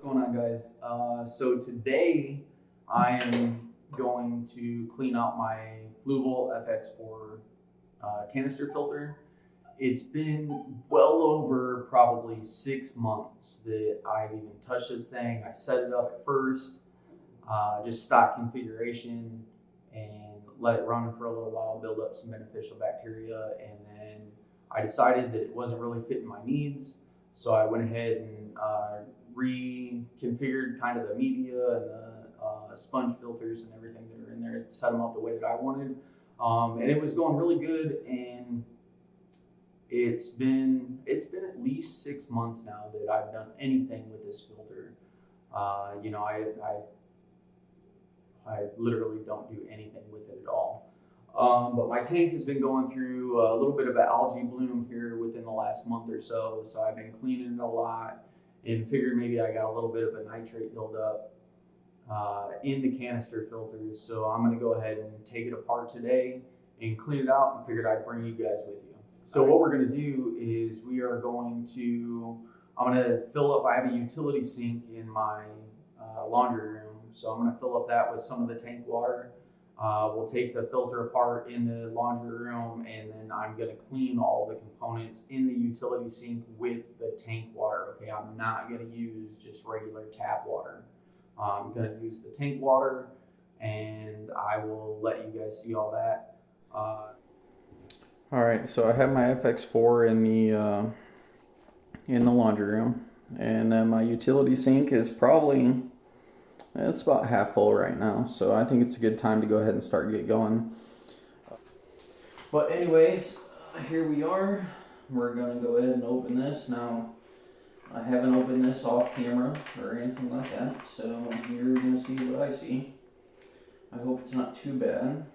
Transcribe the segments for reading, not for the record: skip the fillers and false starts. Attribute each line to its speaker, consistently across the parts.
Speaker 1: going on, guys? So today I am going to clean out my Fluval FX4 canister filter. It's been well over probably 6 months that I've even touched this thing. I set it up at first, just stock configuration, and let it run for a little while, build up some beneficial bacteria, and then I decided that it wasn't really fitting my needs. So I went ahead and reconfigured kind of the media and the sponge filters and everything that are in there, set them up the way that I wanted. And it was going really good, and it's been at least 6 months now that I've done anything with this filter. I literally don't do anything with it at all. But my tank has been going through a little bit of an algae bloom here within the last month or so. So I've been cleaning it a lot and figured maybe I got a little bit of a nitrate buildup in the canister filters. So I'm gonna go ahead and take it apart today and clean it out, and figured I'd bring you guys with you. So what we're gonna do is I'm gonna fill up, I have a utility sink in my laundry room. So I'm gonna fill up that with some of the tank water. We'll take the filter apart in the laundry room, and then I'm gonna clean all the components in the utility sink with the tank water. Okay, I'm not gonna use just regular tap water. I'm gonna use the tank water, and I will let you guys see all that.
Speaker 2: All right, so I have my FX4 in the laundry room, and then my utility sink is probably, it's about half full right now, so I think it's a good time to go ahead and get going. But anyways, here we are. We're gonna go ahead and open this. Now, I haven't opened this off camera or anything like that, so you're gonna see what I see. I hope it's not too bad.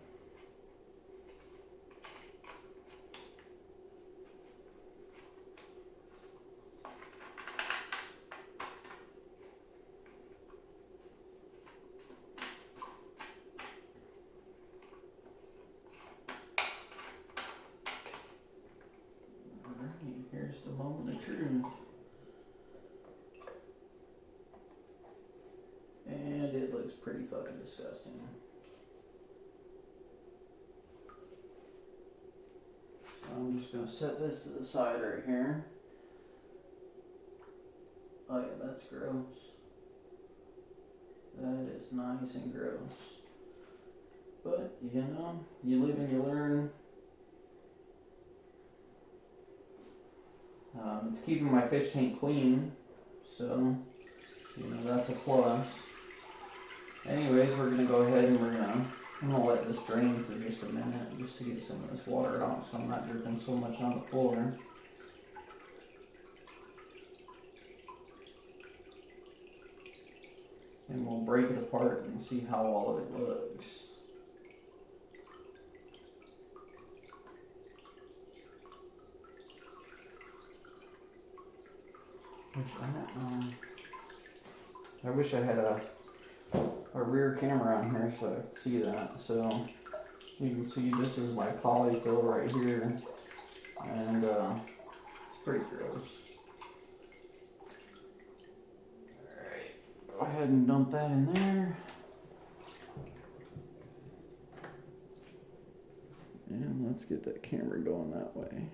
Speaker 2: Here's the moment of truth. And it looks pretty fucking disgusting. So I'm just gonna set this to the side right here. Oh yeah, that's gross. That is nice and gross. But, you know, you live and you learn. It's keeping my fish tank clean, so, you know, that's a plus. Anyways, we're going to go ahead and I'm going to let this drain for just a minute, just to get some of this water out, so I'm not dripping so much on the floor. And we'll break it apart and see how all of it looks. I wish I had a rear camera on here so I could see that. So you can see this is my polyfill right here, and it's pretty gross. Alright, go ahead and dump that in there. And let's get that camera going that way.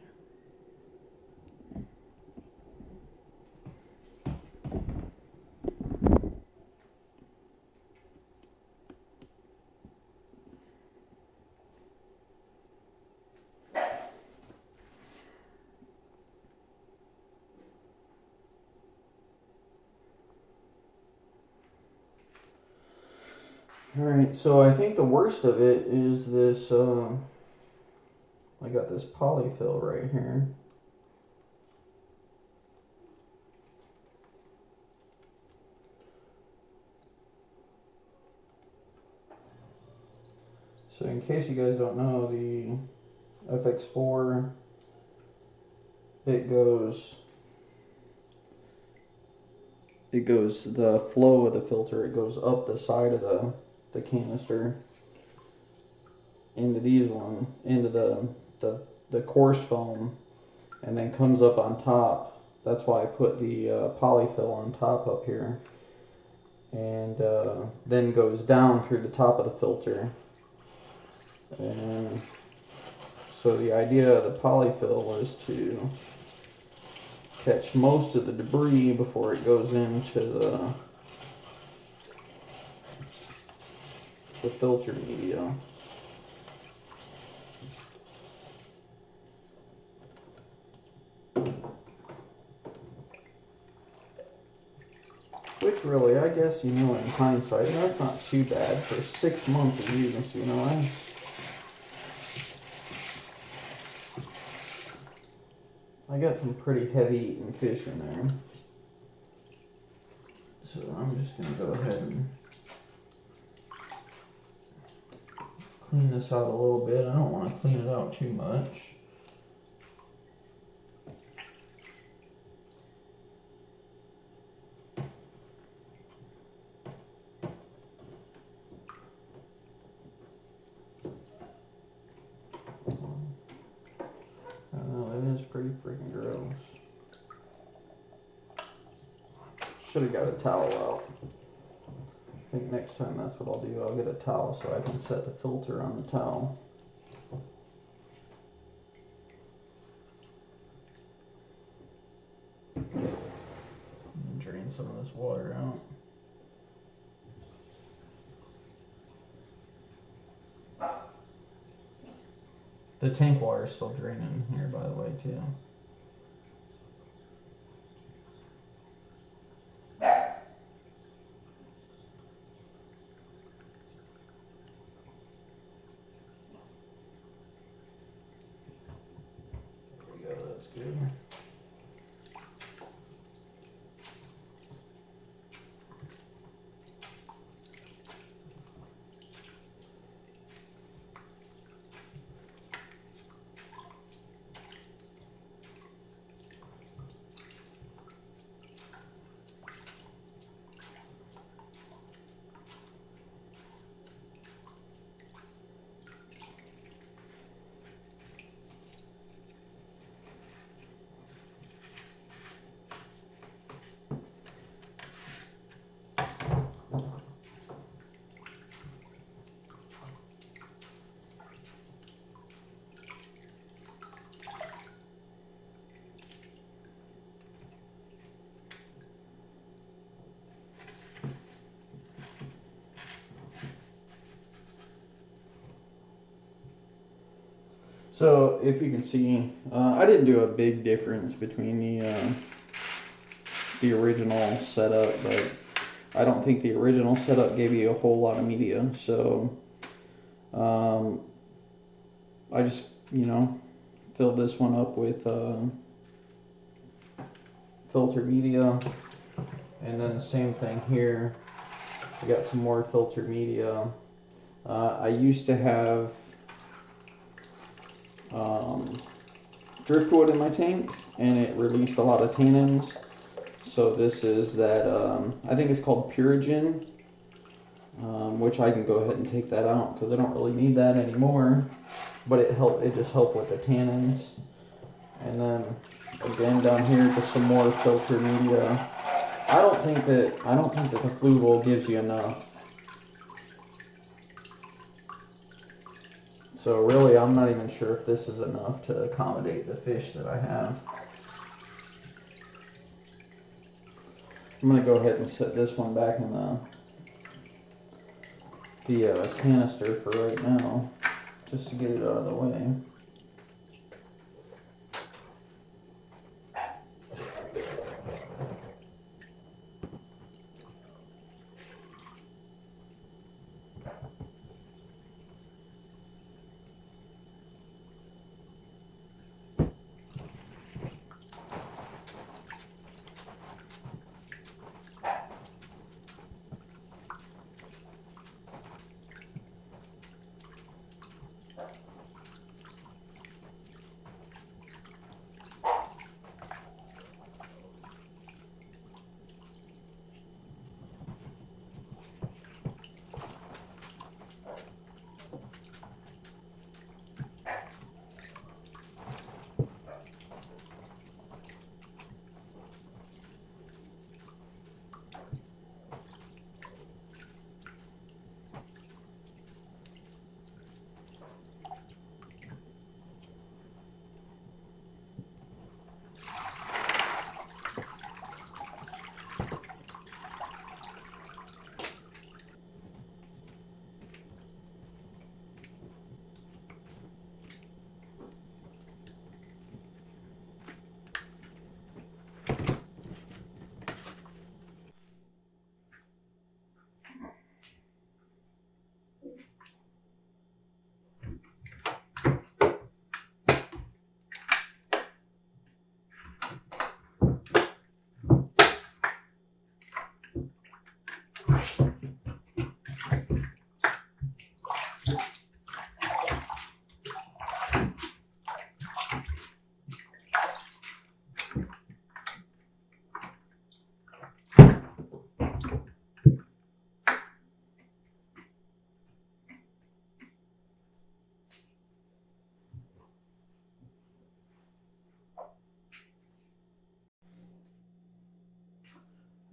Speaker 2: Alright, so I think the worst of it is this, I got this polyfill right here. So in case you guys don't know, the FX4, the flow of the filter, it goes up the side of the canister into the coarse foam, and then comes up on top. That's why I put the polyfill on top up here. and then goes down through the top of the filter. And so the idea of the polyfill is to catch most of the debris before it goes into the filter media. Which really, I guess, in hindsight, that's not too bad for 6 months of use, I got some pretty heavy eating fish in there. So I'm just going to go ahead and clean this out a little bit. I don't want to clean it out too much. I know, it is pretty freaking gross. Should have got a towel out. I think next time that's what I'll do. I'll get a towel so I can set the filter on the towel. And drain some of this water out. The tank water is still draining here, by the way, too. There we go, that's good. So if you can see, I didn't do a big difference between the original setup, but I don't think the original setup gave you a whole lot of media. So I just, filled this one up with filter media, and then the same thing here. I got some more filter media. I used to have driftwood in my tank, and it released a lot of tannins. So this is that, I think it's called Purigen, which I can go ahead and take that out because I don't really need that anymore. But it just helped with the tannins. And then again down here, just some more filter media. I don't think that the Fluval gives you enough. So really, I'm not even sure if this is enough to accommodate the fish that I have. I'm going to go ahead and set this one back in the canister for right now, just to get it out of the way.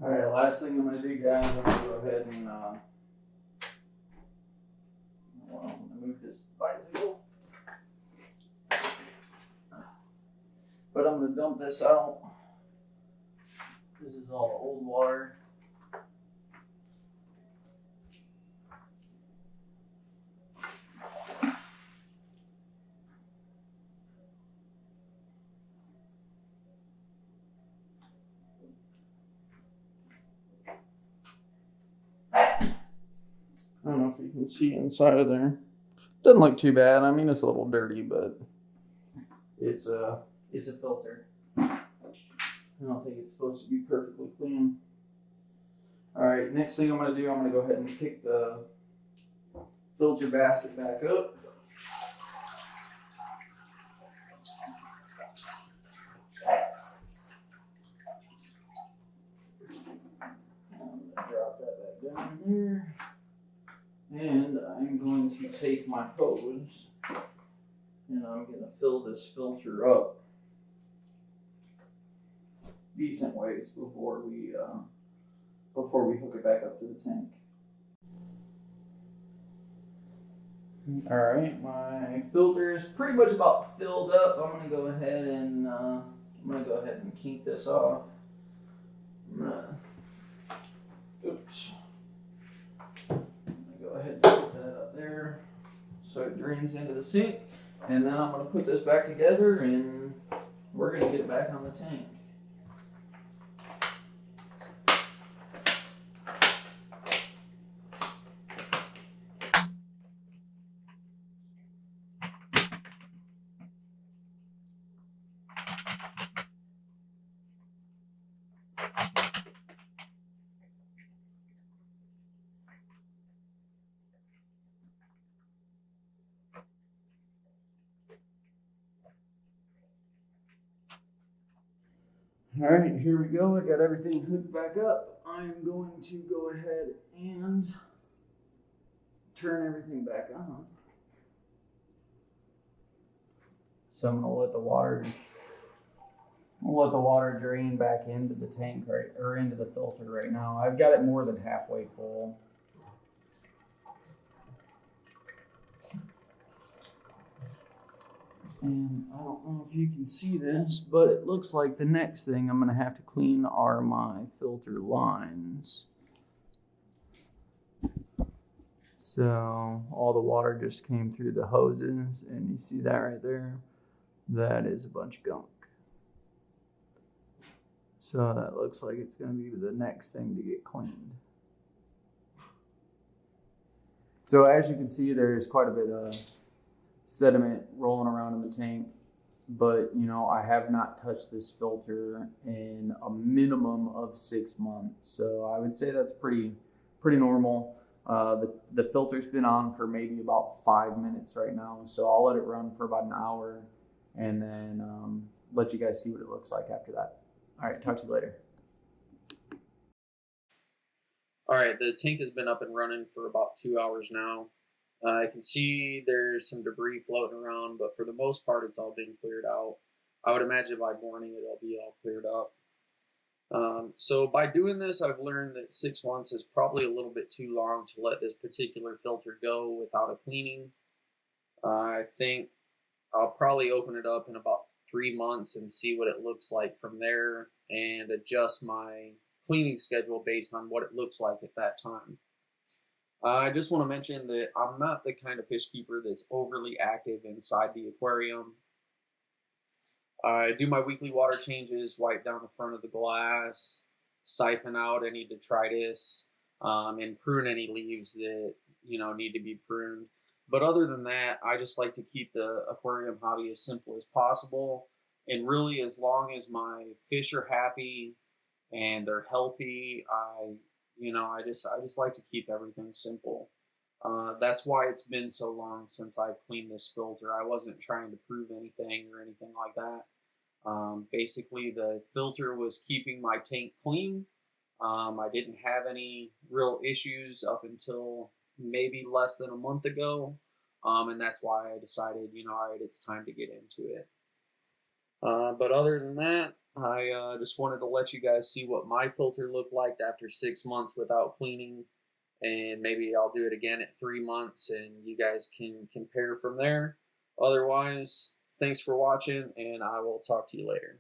Speaker 2: All right, last thing I'm gonna do, guys, I'm gonna go ahead and well, I'm gonna move this bicycle, but I'm gonna dump this out. This is all old water. I don't know if you can see inside of there. Doesn't look too bad. I mean, it's a little dirty, but it's a filter. I don't think it's supposed to be perfectly clean. All right, next thing I'm gonna do, I'm gonna go ahead and pick the filter basket back up. I'm gonna drop that back down here. And I'm going to take my hose and I'm going to fill this filter up decent ways before we hook it back up to the tank. All right, my filter is pretty much about filled up. I'm going to go ahead and kink this off. Oops. Go ahead and put that up there so it drains into the sink, and then I'm going to put this back together and we're going to get it back on the tank. All right, here we go. I got everything hooked back up. I'm going to go ahead and turn everything back on. So I'm gonna let the water drain back into the tank into the filter right now. I've got it more than halfway full. And I don't know if you can see this, but it looks like the next thing I'm gonna have to clean are my filter lines. So all the water just came through the hoses, and you see that right there? That is a bunch of gunk. So that looks like it's gonna be the next thing to get cleaned. So as you can see, there's quite a bit of sediment rolling around in the tank, but I have not touched this filter in a minimum of 6 months. So I would say that's pretty normal. The filter's been on for maybe about 5 minutes right now, so I'll let it run for about an hour and then let you guys see what it looks like after that. All right, talk to you later. All right, the tank has been up and running for about 2 hours now. I can see there's some debris floating around, but for the most part, it's all been cleared out. I would imagine by morning it'll be all cleared up. So by doing this, I've learned that 6 months is probably a little bit too long to let this particular filter go without a cleaning. I think I'll probably open it up in about 3 months and see what it looks like from there and adjust my cleaning schedule based on what it looks like at that time. I just want to mention that I'm not the kind of fish keeper that's overly active inside the aquarium. I do my weekly water changes, wipe down the front of the glass, siphon out any detritus, and prune any leaves that need to be pruned. But other than that, I just like to keep the aquarium hobby as simple as possible. And really, as long as my fish are happy and they're healthy, I
Speaker 3: I just like to keep everything simple. That's why it's been so long since I've cleaned this filter. I wasn't trying to prove anything or anything like that. Basically, the filter was keeping my tank clean. I didn't have any real issues up until maybe less than a month ago. And that's why I decided, all right, it's time to get into it. But other than that, I just wanted to let you guys see what my filter looked like after 6 months without cleaning. And maybe I'll do it again at 3 months and you guys can compare from there. Otherwise, thanks for watching, and I will talk to you later.